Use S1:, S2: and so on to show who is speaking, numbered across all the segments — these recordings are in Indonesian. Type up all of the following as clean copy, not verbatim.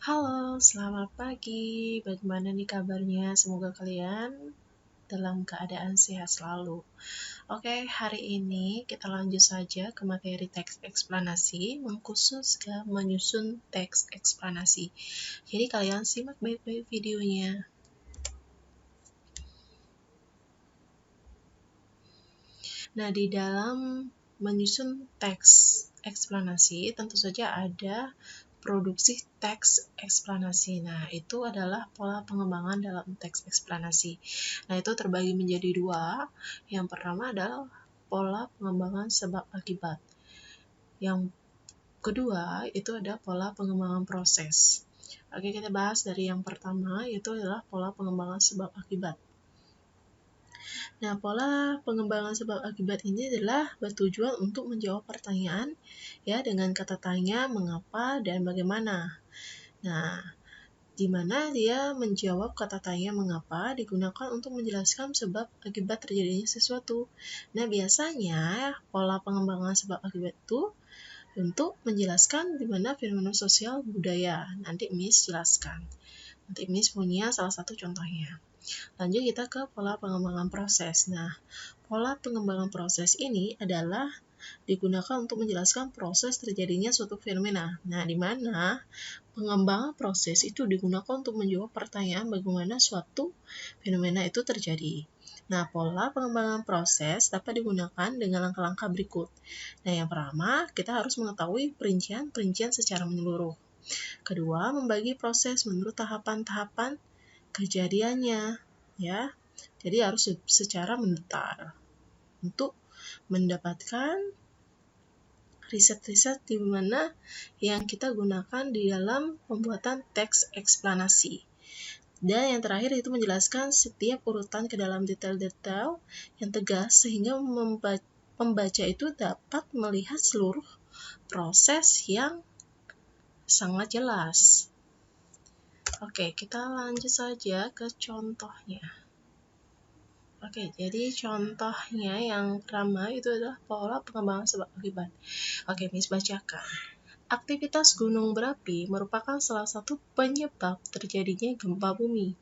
S1: Halo, selamat pagi. Bagaimana nih kabarnya? Semoga kalian dalam keadaan sehat selalu. Oke, hari ini kita lanjut saja ke materi teks eksplanasi, mengkhusus ke menyusun teks eksplanasi. Jadi kalian simak baik-baik videonya. Nah, di dalam menyusun teks eksplanasi, tentu saja ada produksi teks eksplanasi. Nah, itu adalah pola pengembangan dalam teks eksplanasi. Nah, itu terbagi menjadi dua. Yang pertama adalah pola pengembangan sebab akibat. Yang kedua, itu ada pola pengembangan proses. Oke, kita bahas dari yang pertama, yaitu adalah pola pengembangan sebab akibat. Nah, pola pengembangan sebab akibat ini adalah bertujuan untuk menjawab pertanyaan ya dengan kata tanya, mengapa, dan bagaimana. Nah, di mana dia menjawab kata tanya mengapa digunakan untuk menjelaskan sebab akibat terjadinya sesuatu. Nah, biasanya pola pengembangan sebab akibat itu untuk menjelaskan di mana fenomena sosial budaya. Nanti Miss jelaskan. Nanti Miss punya salah satu contohnya. Lanjut kita ke pola pengembangan proses. Nah, pola pengembangan proses ini adalah digunakan untuk menjelaskan proses terjadinya suatu fenomena. Nah, di mana pengembangan proses itu digunakan untuk menjawab pertanyaan bagaimana suatu fenomena itu terjadi. Nah, pola pengembangan proses dapat digunakan dengan langkah-langkah berikut. Nah, yang pertama, kita harus mengetahui perincian secara menyeluruh. Kedua, membagi proses menurut tahapan-tahapan kejadiannya, ya. Jadi harus secara mendetar untuk mendapatkan riset-riset di mana yang kita gunakan di dalam pembuatan teks eksplanasi. Dan yang terakhir itu menjelaskan setiap urutan ke dalam detail-detail yang tegas sehingga pembaca itu dapat melihat seluruh proses yang sangat jelas. Oke, kita lanjut saja ke contohnya. Oke, jadi contohnya yang pertama itu adalah pola pengembangan sebab akibat. Oke, Miss bacakan. Aktivitas gunung berapi merupakan salah satu penyebab terjadinya gempa bumi.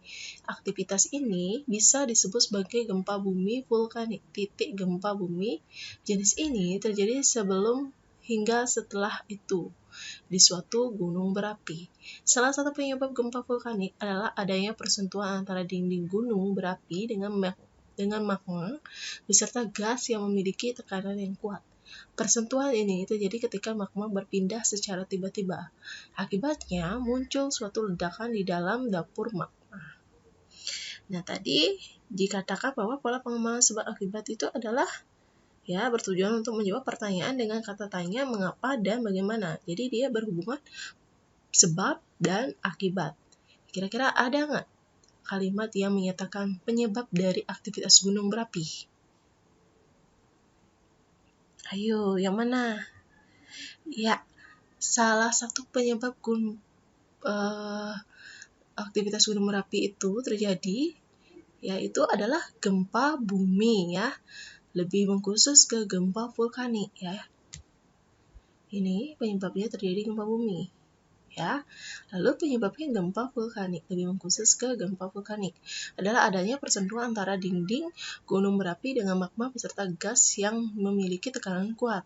S1: Aktivitas ini bisa disebut sebagai gempa bumi vulkanik. Titik gempa bumi jenis ini terjadi sebelum hingga setelah itu di suatu gunung berapi. Salah satu penyebab gempa vulkanik adalah adanya persentuhan antara dinding gunung berapi dengan magma beserta gas yang memiliki tekanan yang kuat. Persentuhan ini terjadi ketika magma berpindah secara tiba-tiba. Akibatnya muncul suatu ledakan di dalam dapur magma. Nah, tadi dikatakan bahwa pola pengembangan sebab akibat itu adalah bertujuan untuk menjawab pertanyaan dengan kata tanya mengapa dan bagaimana. Jadi dia berhubungan sebab dan akibat. Kira-kira ada nggak kalimat yang menyatakan penyebab dari aktivitas gunung berapi? Ayo, yang mana? Ya, salah satu penyebab aktivitas gunung berapi itu terjadi yaitu adalah gempa bumi ya. Lebih mengkhusus ke gempa vulkanik ya. Ini penyebabnya terjadi gempa bumi ya. Lalu penyebabnya gempa vulkanik, lebih mengkhusus ke gempa vulkanik adalah adanya persentuhan antara dinding gunung berapi dengan magma beserta gas yang memiliki tekanan kuat.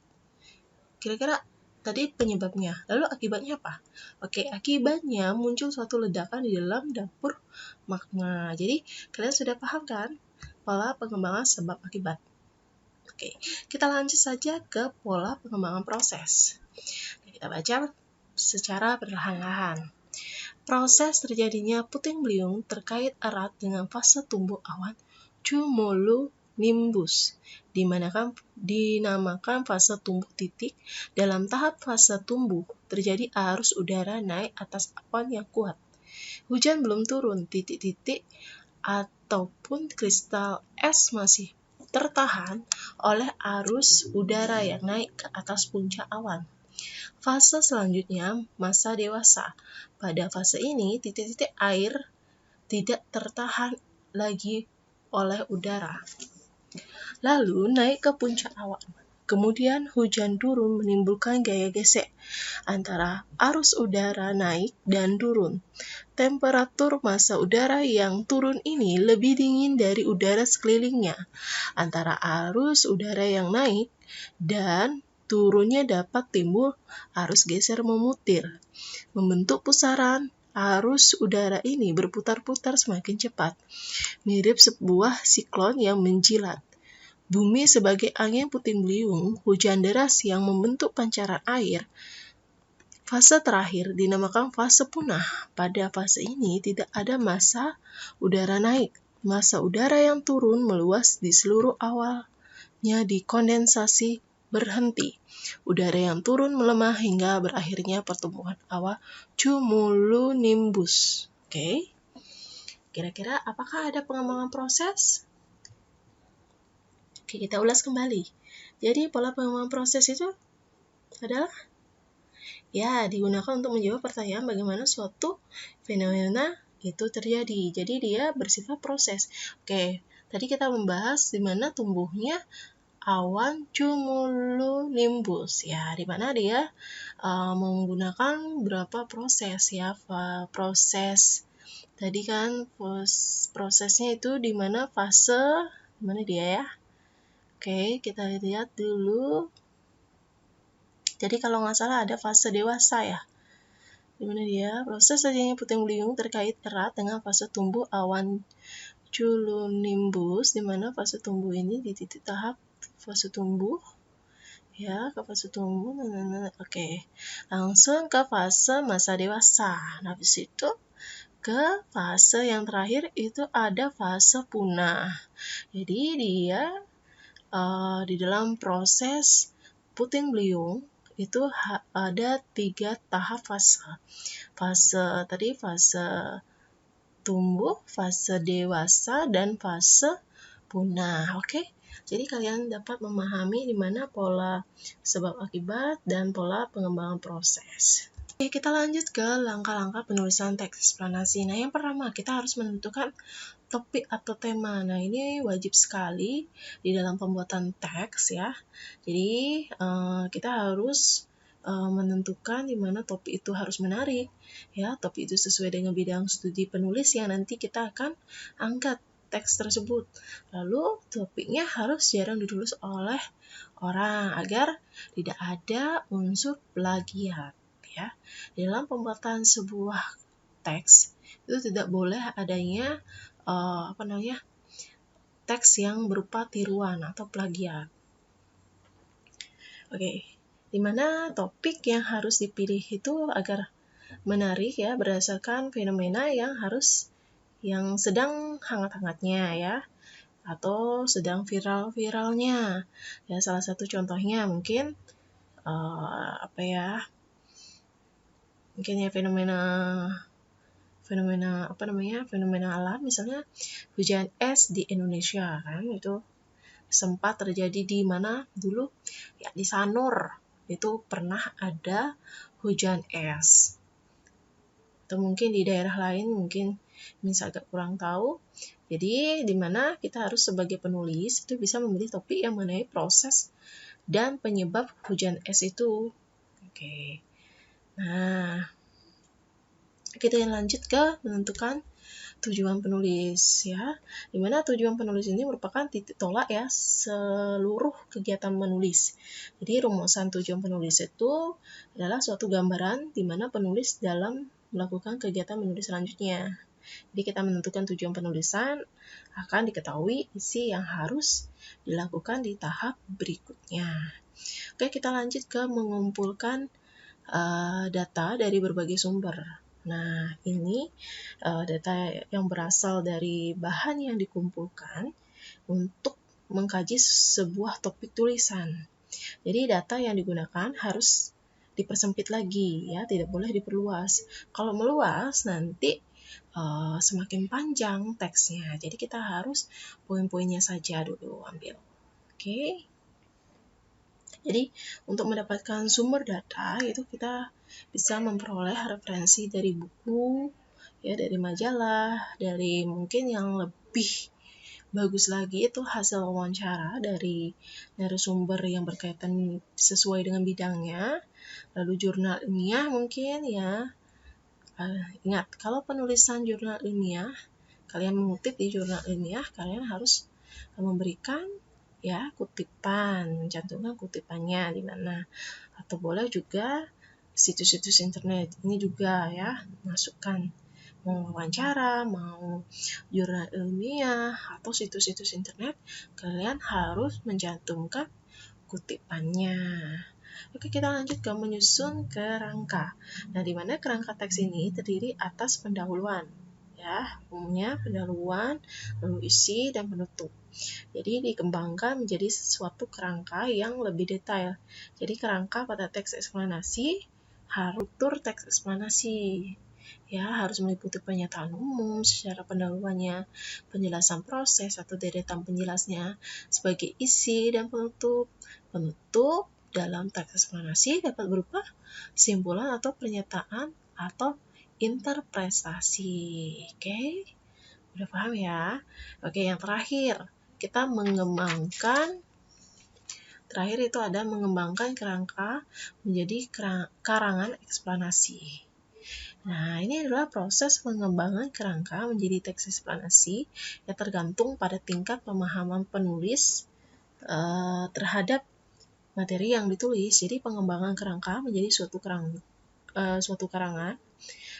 S1: Kira-kira tadi penyebabnya. Lalu akibatnya apa? Oke, akibatnya muncul suatu ledakan di dalam dapur magma. Jadi, kalian sudah paham kan pola pengembangan sebab akibat? Oke, kita lanjut saja ke pola pengembangan proses. Kita baca secara perlahan-lahan. Proses terjadinya puting beliung terkait erat dengan fase tumbuh awan cumulonimbus, dinamakan fase tumbuh titik. Dalam tahap fase tumbuh, terjadi arus udara naik atas awan yang kuat. Hujan belum turun, titik-titik ataupun kristal es masih tertahan oleh arus udara yang naik ke atas puncak awan. Fase selanjutnya, masa dewasa. Pada fase ini, titik-titik air tidak tertahan lagi oleh udara. Lalu naik ke puncak awan. Kemudian hujan turun menimbulkan gaya gesek antara arus udara naik dan turun. Temperatur massa udara yang turun ini lebih dingin dari udara sekelilingnya. Antara arus udara yang naik dan turunnya dapat timbul arus geser memutir. Membentuk pusaran, arus udara ini berputar-putar semakin cepat, mirip sebuah siklon yang menjilat. Bumi sebagai angin puting beliung, hujan deras yang membentuk pancaran air. Fase terakhir dinamakan fase punah. Pada fase ini tidak ada massa udara naik. Massa udara yang turun meluas di seluruh awalnya dikondensasi berhenti. Udara yang turun melemah hingga berakhirnya pertumbuhan awan cumulonimbus. Oke. Kira-kira apakah ada pengembangan proses? Oke, kita ulas kembali. Jadi pola pengembangan proses itu adalah digunakan untuk menjawab pertanyaan bagaimana suatu fenomena itu terjadi. Jadi dia bersifat proses. Oke, tadi kita membahas di mana tumbuhnya awan cumulonimbus ya, di mana dia menggunakan berapa proses ya. Proses tadi kan prosesnya itu di mana fase mana dia ya. Oke, kita lihat dulu. Jadi kalau nggak salah ada fase dewasa ya. Di mana dia? Proses terjadinya puting beliung terkait erat dengan fase tumbuh awan cumulonimbus, di mana fase tumbuh ini di titik tahap fase tumbuh ya, ke fase tumbuh. Oke. Langsung ke fase masa dewasa. Nah, habis itu ke fase yang terakhir itu ada fase punah. Jadi dia di dalam proses puting beliung itu ada 3 tahap fase. Fase tumbuh, fase dewasa, dan fase punah. Oke? Jadi kalian dapat memahami di mana pola sebab akibat dan pola pengembangan proses. Oke, kita lanjut ke langkah-langkah penulisan teks eksplanasi. Nah, yang pertama kita harus menentukan topik atau tema. Nah, ini wajib sekali di dalam pembuatan teks ya. Jadi, kita harus menentukan di mana topik itu harus menarik ya. Topik itu sesuai dengan bidang studi penulis yang nanti kita akan angkat teks tersebut. Lalu, topiknya harus jarang ditulis oleh orang agar tidak ada unsur plagiat ya. Dalam pembuatan sebuah teks itu tidak boleh adanya teks yang berupa tiruan atau plagiat. Oke, dimana topik yang harus dipilih itu agar menarik ya, berdasarkan fenomena yang sedang hangat-hangatnya ya, atau sedang viral-viralnya ya. Salah satu contohnya mungkin mungkin ya fenomena alam, misalnya hujan es di Indonesia kan, itu sempat terjadi di mana dulu ya, di Sanur itu pernah ada hujan es. Atau mungkin di daerah lain mungkin agak kurang tahu. Jadi di mana kita harus sebagai penulis itu bisa memilih topik yang mengenai proses dan penyebab hujan es itu. Oke. Nah, kita lanjut ke menentukan tujuan penulis ya, dimana tujuan penulis ini merupakan titik tolak ya seluruh kegiatan menulis. Jadi rumusan tujuan penulis itu adalah suatu gambaran di mana penulis dalam melakukan kegiatan menulis selanjutnya. Jadi kita menentukan tujuan penulisan, akan diketahui isi yang harus dilakukan di tahap berikutnya. Oke, kita lanjut ke mengumpulkan data dari berbagai sumber. Nah, ini data yang berasal dari bahan yang dikumpulkan untuk mengkaji sebuah topik tulisan. Jadi data yang digunakan harus dipersempit lagi ya, tidak boleh diperluas. Kalau meluas nanti semakin panjang teksnya. Jadi kita harus poin-poinnya saja dulu ambil. Oke. Jadi untuk mendapatkan sumber data itu kita bisa memperoleh referensi dari buku, ya, dari majalah, dari mungkin yang lebih bagus lagi itu hasil wawancara dari narasumber yang berkaitan sesuai dengan bidangnya. Lalu jurnal ilmiah mungkin ya. Ingat, kalau penulisan jurnal ilmiah, kalian mengutip di jurnal ilmiah, kalian harus memberikan ya kutipan, mencantumkan kutipannya di mana. Atau boleh juga situs-situs internet. Ini juga ya, masukkan mau wawancara, mau jurnal ilmiah, atau situs-situs internet, kalian harus mencantumkan kutipannya. Oke, kita lanjut ke menyusun kerangka. Nah, di mana kerangka teks ini terdiri atas pendahuluan, ya, umumnya pendahuluan, lalu isi dan penutup. Jadi dikembangkan menjadi suatu kerangka yang lebih detail. Jadi kerangka pada teks eksplanasi harus struktur teks eksplanasi. Ya, harus meliputi pernyataan umum secara pendahuluannya, penjelasan proses atau deretan penjelasnya sebagai isi dan penutup. Penutup dalam teks eksplanasi dapat berupa kesimpulan atau pernyataan atau interpretasi. Oke, udah paham ya? Oke, yang terakhir, kita mengembangkan, terakhir itu ada mengembangkan kerangka menjadi karangan eksplanasi. Nah, ini adalah proses pengembangan kerangka menjadi teks eksplanasi yang tergantung pada tingkat pemahaman penulis terhadap materi yang ditulis. Jadi pengembangan kerangka menjadi suatu karangan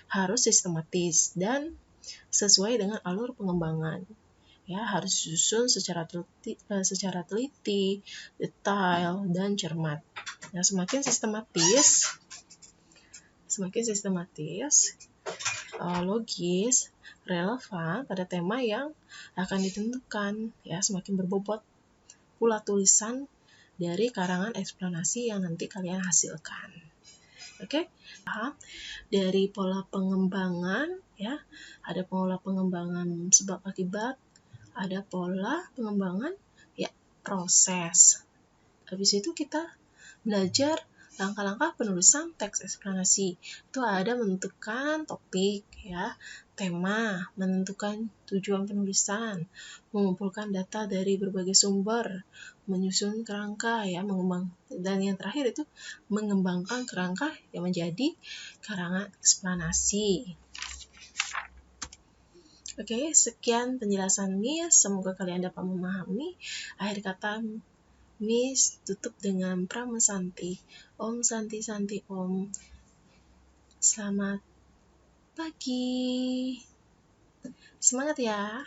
S1: harus sistematis dan sesuai dengan alur pengembangan. Ya, harus disusun secara teliti, detail, dan cermat. Nah, semakin sistematis, logis, relevan pada tema yang akan ditentukan, ya, semakin berbobot pula tulisan dari karangan eksplanasi yang nanti kalian hasilkan. Oke, paham? Dari pola pengembangan, ya, ada pola pengembangan sebab akibat, ada pola pengembangan ya proses. Habis itu kita belajar langkah-langkah penulisan teks eksplanasi. Itu ada menentukan topik, ya, tema, menentukan tujuan penulisan, mengumpulkan data dari berbagai sumber, menyusun kerangka, ya, dan yang terakhir itu mengembangkan kerangka yang menjadi karangan eksplanasi. Oke, sekian penjelasan Miss. Semoga kalian dapat memahami. Akhir kata Miss tutup dengan Prama Santi. Om Santi Santi Om. Selamat pagi. Semangat ya.